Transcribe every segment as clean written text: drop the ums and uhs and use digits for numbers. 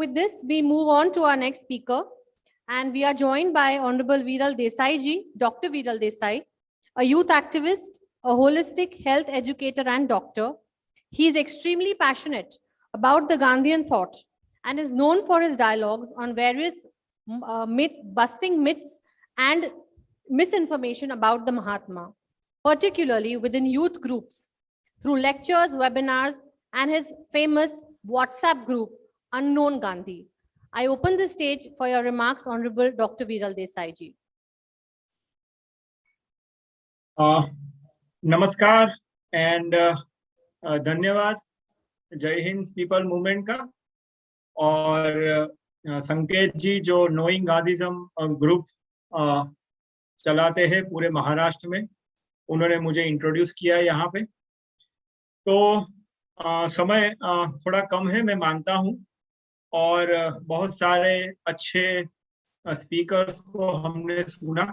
with this, we move on to our next speaker, and we are joined by Honorable Viral Desai ji, Dr. Viral Desai, a youth activist, a holistic health educator and doctor. He is extremely passionate about the Gandhian thought and is known for his dialogues on various busting myths and misinformation about the Mahatma, particularly within youth groups, through lectures, webinars, and his famous WhatsApp group, Unknown Gandhi. I open the stage for your remarks, Honorable Dr. Viral Desai ji. नमस्कार and धन्यवाद जय Hind people movement का और संकेत जी जो knowing गांधीज्म group चलाते हैं पूरे महाराष्ट्र में, उन्होंने मुझे इंट्रोड्यूस किया यहाँ पे। तो समय थोड़ा कम है, मैं मानता हूँ, और बहुत सारे अच्छे स्पीकर्स को हमने सुना।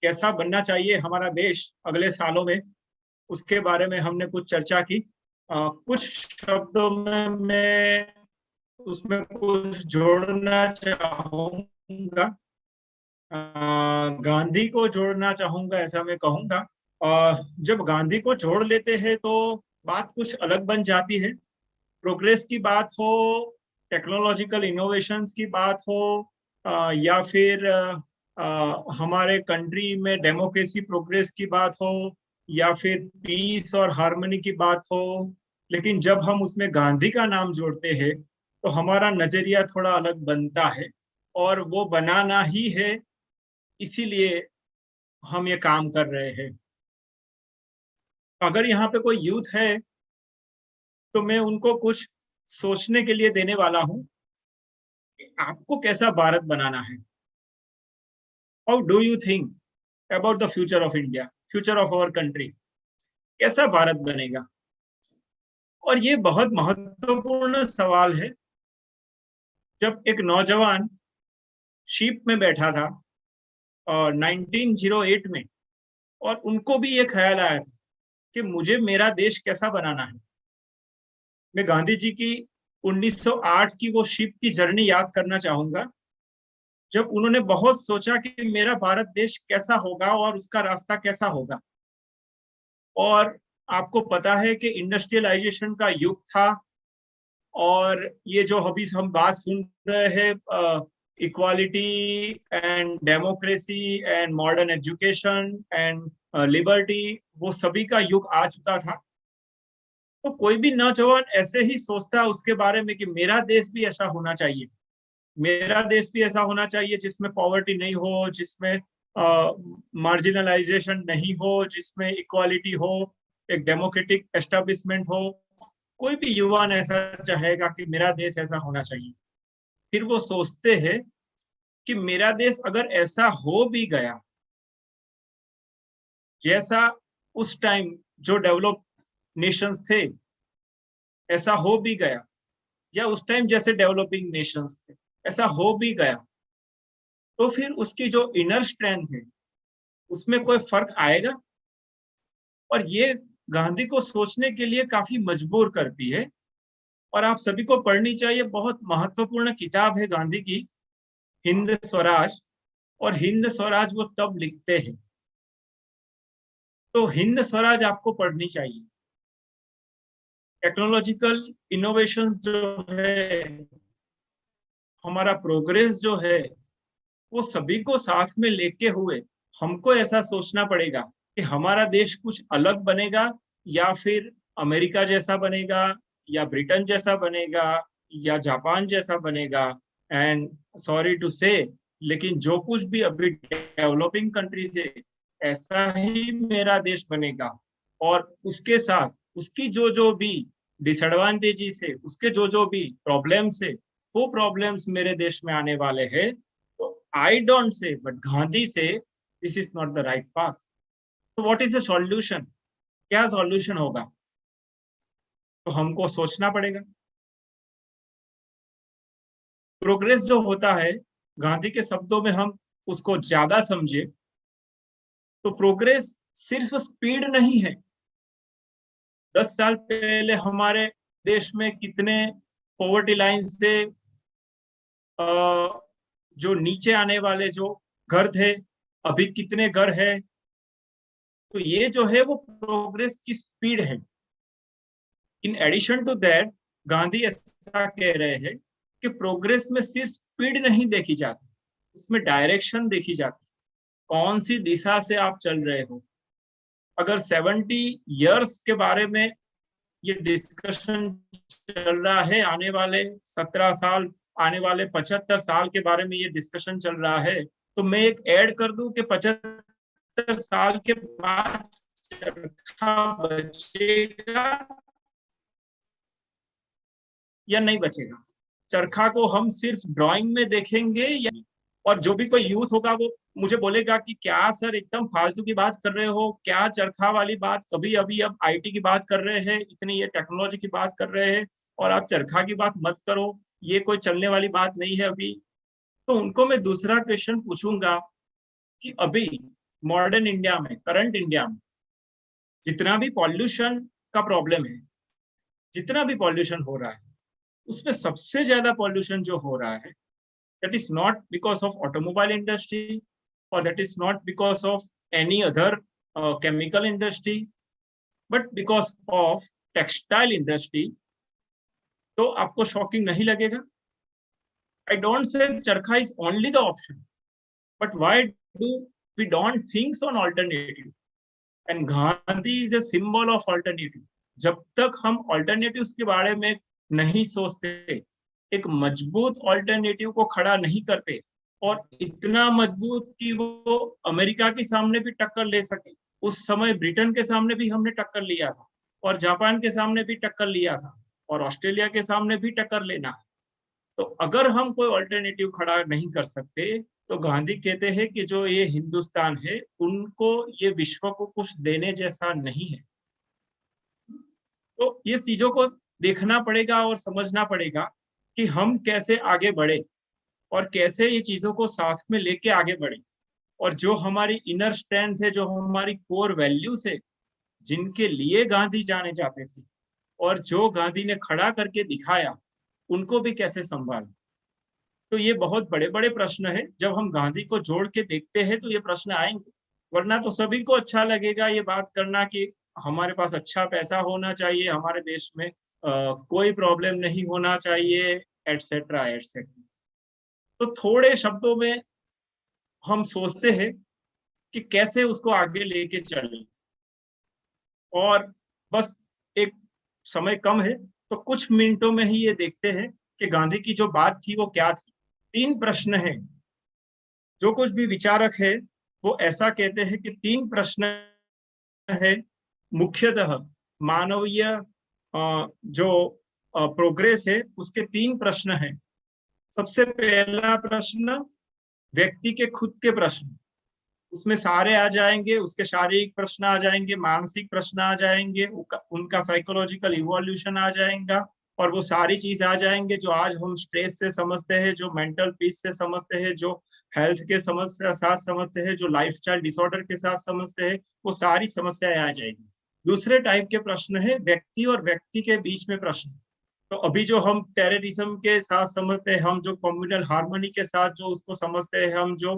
कैसा बनना चाहिए हमारा देश अगले सालों में, उसके बारे में हमने कुछ चर्चा की। कुछ शब्दों में मैं उसमें कुछ जोड़ना चाहूँगा, गांधी को जोड़ना चाहूँगा, ऐसा मैं कहूँगा। जब गांधी को जोड़ लेते हैं तो बात कुछ अलग बन जाती है। प्रोग्रेस की बात हो, टेक्नोलॉजिकल इनोवेशंस की बात हो, या फिर हमारे कंट्री में डेमोक्रेसी प्रोग्रेस की बात हो, या फिर पीस और हार्मनी की बात हो, लेकिन जब हम उसमें गांधी का नाम जोड़ते हैं तो हमारा नजरिया थोड़ा अलग बनता है, और वो बनाना ही है, इसीलिए हम ये काम कर रहे हैं। अगर यहाँ पे कोई यूथ है तो मैं उनको कुछ सोचने के लिए देने वाला हूँ कि आपको कैसा भारत बनाना है। How do you think about the future of India, future of our country, कैसा भारत बनेगा? और ये बहुत महत्वपूर्ण सवाल है। जब एक नौजवान शीप में बैठा था और 1908 में, और उनको भी ये ख्याल आया था कि मुझे मेरा देश कैसा बनाना है। मैं गांधी जी की 1908 की वो शीप की जर्नी याद करना चाहूंगा, जब उन्होंने बहुत सोचा कि मेरा भारत देश कैसा होगा और उसका रास्ता कैसा होगा। और आपको पता है कि इंडस्ट्रियलाइजेशन का युग था, और ये जो अभी हम बात सुन रहे हैं, equality and democracy and modern education and liberty, वो सभी का युग आ चुका था। तो कोई भी नौजवान ऐसे ही सोचता है उसके बारे में कि मेरा देश भी ऐसा होना चाहिए, मेरा देश भी ऐसा होना चाहिए जिसमें पॉवर्टी नहीं हो, जिसमें मार्जिनलाइजेशन नहीं हो, जिसमें इक्वालिटी हो, एक डेमोक्रेटिक एस्टेब्लिशमेंट हो। कोई भी युवा ऐसा चाहेगा कि मेरा देश ऐसा होना चाहिए। फिर वो सोचते हैं कि मेरा देश अगर ऐसा हो भी गया, जैसा उस टाइम जो डेवलप नेशंस थे ऐसा हो भी गया, या उस टाइम जैसे डेवलपिंग नेशंस थे ऐसा हो भी गया, तो फिर उसकी जो इनर स्ट्रेंथ है उसमें कोई फर्क आएगा? और ये गांधी को सोचने के लिए काफी मजबूर करती है, और आप सभी को पढ़नी चाहिए। बहुत महत्वपूर्ण किताब है गांधी की, हिंद स्वराज। और हिंद स्वराज वो तब लिखते हैं, तो हिंद स्वराज आपको पढ़नी चाहिए। टेक्नोलॉजिकल इनोवेशंस जो है, हमारा प्रोग्रेस जो है, वो सभी को साथ में लेके हुए हमको ऐसा सोचना पड़ेगा कि हमारा देश कुछ अलग बनेगा, या फिर अमेरिका जैसा बनेगा, या ब्रिटेन जैसा बनेगा, या जापान जैसा बनेगा। एंड सॉरी टू से, लेकिन जो कुछ भी अभी डेवलपिंग कंट्रीज है ऐसा ही मेरा देश बनेगा, और उसके साथ उसकी जो जो भी डिसएडवांटेजेस है, उसके जो जो भी प्रॉब्लम्स है, वो प्रॉब्लम्स मेरे देश में आने वाले हैं। तो I don't say, but Gandhi say this is not the right path. तो व्हाट इज द सॉल्यूशन? क्या सॉल्यूशन होगा? तो हमको सोचना पड़ेगा। प्रोग्रेस जो होता है, गांधी के शब्दों में हम उसको ज्यादा समझे तो प्रोग्रेस सिर्फ स्पीड नहीं है। 10 साल पहले हमारे देश में कितने पॉवर्टी लाइन से जो नीचे आने वाले जो घर थे, अभी कितने घर है, तो ये जो है वो प्रोग्रेस की स्पीड है। In addition to that, Gandhi ऐसा कह रहे हैं कि प्रोग्रेस में सिर्फ स्पीड नहीं देखी जाती, उसमें डायरेक्शन देखी जाती, कौन सी दिशा से आप चल रहे हो। अगर 70 इयर्स के बारे में ये डिस्कशन चल रहा है, आने वाले 17 साल, आने वाले 75 साल के बारे में ये डिस्कशन चल रहा है, तो मैं एक ऐड कर दूं कि 75 साल के बाद चरखा बचेगा या नहीं बचेगा। चरखा को हम सिर्फ ड्राइंग में देखेंगे या, और जो भी कोई यूथ होगा वो मुझे बोलेगा कि क्या सर एकदम फालतू की बात कर रहे हो, क्या चरखा वाली बात, कभी अभी अब आईटी की बात कर रहे हैं, इतनी ये टेक्नोलॉजी की बात कर रहे हैं और आप चरखा की बात मत करो, ये कोई चलने वाली बात नहीं है अभी। तो उनको मैं दूसरा क्वेश्चन पूछूंगा कि अभी मॉडर्न इंडिया में, करंट इंडिया में जितना भी पॉल्यूशन का प्रॉब्लम है, जितना भी पॉल्यूशन हो रहा है, उसमें सबसे ज्यादा पॉल्यूशन जो हो रहा है, that is not because of automobile industry or that is not because of any other chemical industry but because of textile industry। तो आपको शॉकिंग नहीं लगेगा? I don't say charkha is only the option, but why do we don't think on alternative? And Gandhi is a symbol of alternative। जब तक हम alternatives के बारे में नहीं सोचते, एक मजबूत ऑल्टरनेटिव को खड़ा नहीं करते, और इतना मजबूत कि वो अमेरिका के सामने भी टक्कर ले सके। उस समय ब्रिटेन के सामने भी हमने टक्कर लिया था, और जापान के सामने भी टक्कर लिया था, और ऑस्ट्रेलिया के सामने भी टक्कर लेना है। तो अगर हम कोई ऑल्टरनेटिव खड़ा नहीं कर सकते, तो गांधी कहते हैं कि जो ये हिंदुस्तान है, उनको ये विश्व को कुछ देने जैसा नहीं है। तो ये चीजों को देखना पड़ेगा और समझना पड़ेगा कि हम कैसे आगे बढ़े और कैसे ये चीजों को साथ में लेके आगे बढ़े, और जो हमारी इनर स्ट्रेंथ है, जो हमारी कोर वैल्यूज है, जिनके लिए गांधी जाने जाते थे और जो गांधी ने खड़ा करके दिखाया, उनको भी कैसे संभालें। तो ये बहुत बड़े बड़े प्रश्न है। जब हम गांधी को जोड़ के देखते हैं तो ये प्रश्न आएंगे, वरना तो सभी को अच्छा लगेगा ये बात करना कि हमारे पास अच्छा पैसा होना चाहिए, हमारे देश में कोई प्रॉब्लम नहीं होना चाहिए, एटसेट्रा एटसेट्रा। तो थोड़े शब्दों में हम सोचते हैं कि कैसे उसको आगे लेके चलें, और बस एक समय कम है तो कुछ मिनटों में ही ये देखते हैं कि गांधी की जो बात थी वो क्या थी। 3 प्रश्न है। जो कुछ भी विचारक है वो ऐसा कहते हैं कि 3 प्रश्न है मुख्यतः मानवीय जो प्रोग्रेस है उसके 3 प्रश्न है। सबसे पहला प्रश्न व्यक्ति के खुद के प्रश्न, उसमें सारे आ जाएंगे, उसके शारीरिक प्रश्न आ जाएंगे, मानसिक प्रश्न आ जाएंगे, उनका साइकोलॉजिकल इवोल्यूशन आ जाएगा, और वो सारी चीज आ जाएंगे जो आज हम स्ट्रेस से समझते हैं, जो मेंटल पीस से समझते हैं, जो हेल्थ के समस्या साथ समझते हैं, जो लाइफस्टाइल डिसऑर्डर के साथ समझते हैं, वो सारी समस्याएं आ जाएगी। दूसरे टाइप के प्रश्न है व्यक्ति और व्यक्ति के बीच में प्रश्न। तो अभी जो हम टेररिज्म के साथ समझते हैं, हम जो कम्युनल हार्मनी के साथ जो उसको समझते हैं, हम जो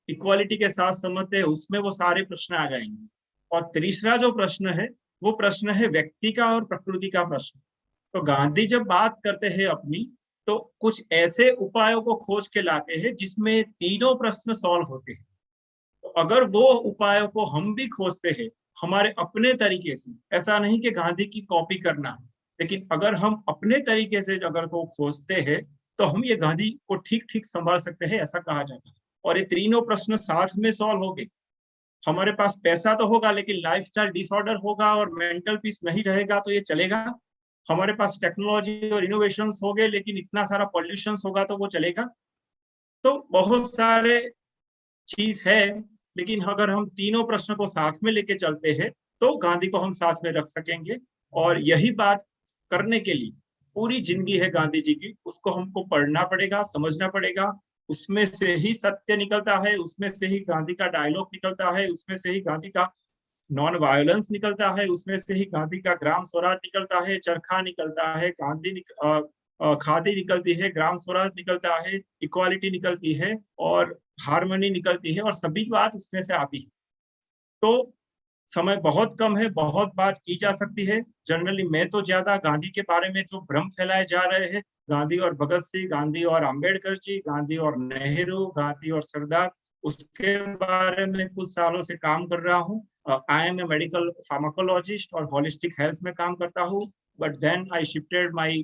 इक्वालिटी के साथ समझते हैं, उसमें वो सारे प्रश्न आ जाएंगे। और तीसरा जो प्रश्न है वो प्रश्न है व्यक्ति का और प्रकृति का प्रश्न। तो गांधी जब बात करते हैं अपनी, तो कुछ ऐसे उपायों को खोज के लाते हैं जिसमें तीनों प्रश्न सॉल्व होते हैं। तो अगर वो उपायों को हम भी खोजते हैं हमारे अपने तरीके से, ऐसा नहीं कि गांधी की कॉपी करना है, लेकिन अगर हम अपने तरीके से अगर वो खोजते हैं तो हम ये गांधी को ठीक ठीक संभाल सकते हैं, ऐसा कहा जाता है। और ये तीनों प्रश्न साथ में सॉल्व हो गए। हमारे पास पैसा तो होगा लेकिन लाइफस्टाइल डिसऑर्डर होगा और मेंटल पीस नहीं रहेगा तो ये चलेगा। हमारे पास टेक्नोलॉजी और इनोवेशंस हो गए लेकिन इतना सारा पॉल्यूशन होगा तो वो चलेगा। तो बहुत सारे चीज है, लेकिन अगर हम तीनों प्रश्न को साथ में लेके चलते हैं तो गांधी को हम साथ में रख सकेंगे। और यही बात करने के लिए पूरी जिंदगी है गांधी जी की, उसको हमको पढ़ना पड़ेगा, समझना पड़ेगा। उसमें से ही सत्य निकलता है, उसमें से ही गांधी का डायलॉग निकलता है, उसमें से ही गांधी का नॉन वायलेंस निकलता है, उसमें से ही गांधी का ग्राम स्वराज निकलता है, चरखा निकलता है, खादी निकलती है, ग्राम स्वराज निकलता है, इक्वालिटी निकलती है और हार्मनी निकलती है और सभी बात उसमें से आती है। तो समय बहुत कम है, बहुत बात की जा सकती है। जनरली मैं तो ज्यादा गांधी के बारे में जो भ्रम फैलाए जा रहे हैं, गांधी और भगत सिंह, गांधी और अंबेडकर जी, गांधी और नेहरू, गांधी और सरदार, उसके बारे में कुछ सालों से काम कर रहा हूँ। I am a medical pharmacologist और होलिस्टिक हेल्थ में काम करता हूँ, but then I shifted my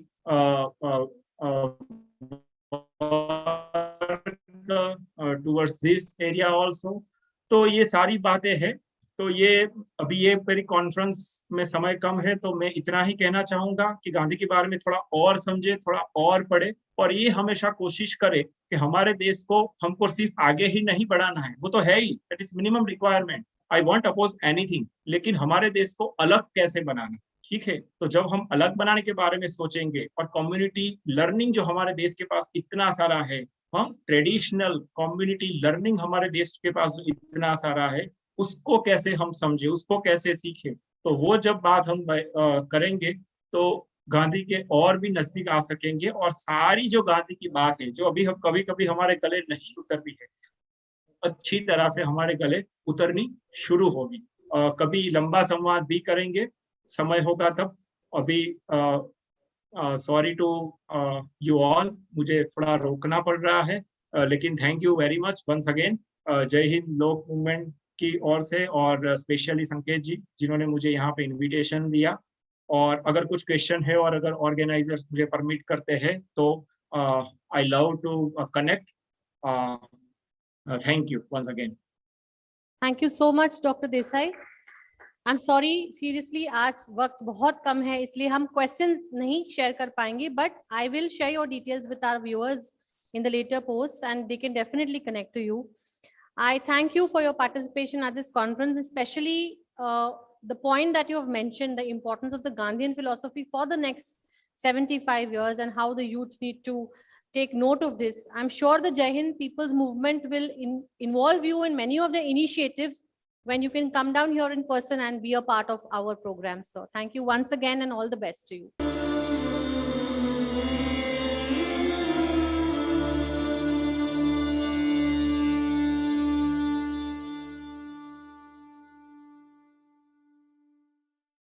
towards this area also. तो ये सारी बातें हैं। तो ये अभी ये मेरी कॉन्फ्रेंस में समय कम है, तो मैं इतना ही कहना चाहूंगा कि गांधी के बारे में थोड़ा और समझे, थोड़ा और पढ़े और ये हमेशा कोशिश करे कि हमारे देश को हमको सिर्फ आगे ही नहीं बढ़ाना है, वो तो है ही, that is minimum requirement, I want oppose anything, लेकिन हमारे देश को अलग कैसे बनाना। ठीक है, तो जब हम अलग बनाने के बारे में सोचेंगे और कम्युनिटी लर्निंग जो हमारे देश के पास इतना सारा है, हाँ, ट्रेडिशनल कम्युनिटी लर्निंग हमारे देश के पास जो इतना सारा है, उसको कैसे हम समझे, उसको कैसे सीखे, तो वो जब बात हम करेंगे तो गांधी के और भी नजदीक आ सकेंगे और सारी जो गांधी की बात है जो अभी हम कभी कभी हमारे गले नहीं उतरती है, अच्छी तरह से हमारे गले उतरनी शुरू होगी। कभी लंबा संवाद भी करेंगे, समय होगा तब। अभी सॉरी टू यू ऑल, मुझे थोड़ा रोकना पड़ रहा है, लेकिन thank you very much once again. जय हिंद लोक मूवमेंट की ओर से और स्पेशली संकेत जी जिन्होंने मुझे यहाँ पे इनविटेशन दिया। और अगर कुछ क्वेश्चन है और अगर ऑर्गेनाइजर्स मुझे परमिट करते हैं तो I love to connect. Thank you once again. Thank you so much, Dr. Desai. I'm sorry, seriously, आज वक्त बहुत कम है इसलिए हम questions नहीं share कर पाएंगे, but I will share your details with our viewers in the later posts and they can definitely connect to you. I thank you for your participation at this conference, especially the point that you have mentioned, the importance of the Gandhian philosophy for the next 75 years and how the youth need to take note of this. I'm sure the Jai Hind People's Movement will involve you in many of the initiatives when you can come down here in person and be a part of our program. So thank you once again and all the best to you.